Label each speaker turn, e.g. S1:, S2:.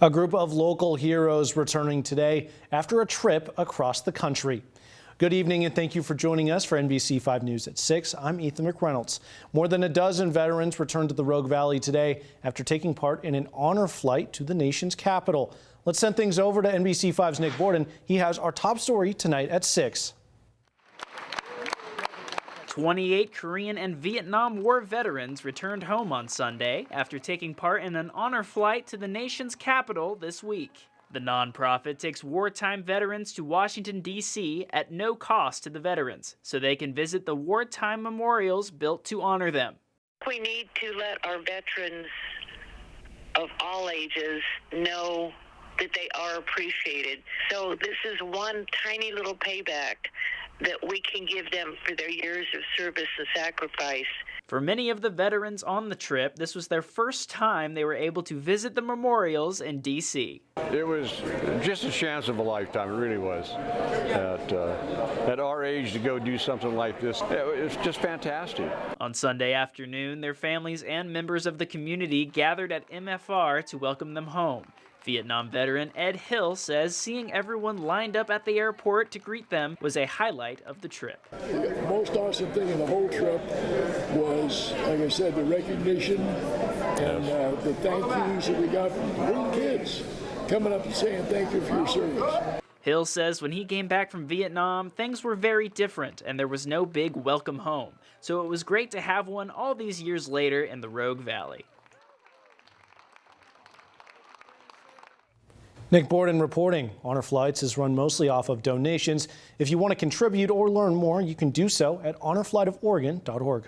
S1: A group of local heroes returning today after a trip across the country. Good evening and thank you for joining us for NBC 5 News at 6. I'm Ethan McReynolds. More than a dozen veterans returned to the Rogue Valley today after taking part in an honor flight to the nation's capital. Let's send things over to NBC 5's Nick Borden. He has our top story tonight at 6.
S2: 28 Korean and Vietnam War veterans returned home on Sunday after taking part in an honor flight to the nation's capital this week. The nonprofit takes wartime veterans to Washington, D.C. at no cost to the veterans, so they can visit the wartime memorials built to honor them.
S3: We need to let our veterans of all ages know that they are appreciated. So this is one tiny little payback that we can give them for their years of service and sacrifice.
S2: For many of the veterans on the trip, this was their first time they were able to visit the memorials in D.C.
S4: It was just a chance of a lifetime, it really was. At our age to go do something like this, it was just fantastic.
S2: On Sunday afternoon, their families and members of the community gathered at MFR to welcome them home. Vietnam veteran Ed Hill says seeing everyone lined up at the airport to greet them was a highlight of the trip.
S5: The most awesome thing in the whole trip was, like I said, the recognition and the thank yous that we got from the little kids coming up and saying thank you for your service.
S2: Hill says when he came back from Vietnam, things were very different and there was no big welcome home. So it was great to have one all these years later in the Rogue Valley.
S1: Nick Borden reporting. Honor Flights is run mostly off of donations. If you want to contribute or learn more, you can do so at honorflightoforegon.org.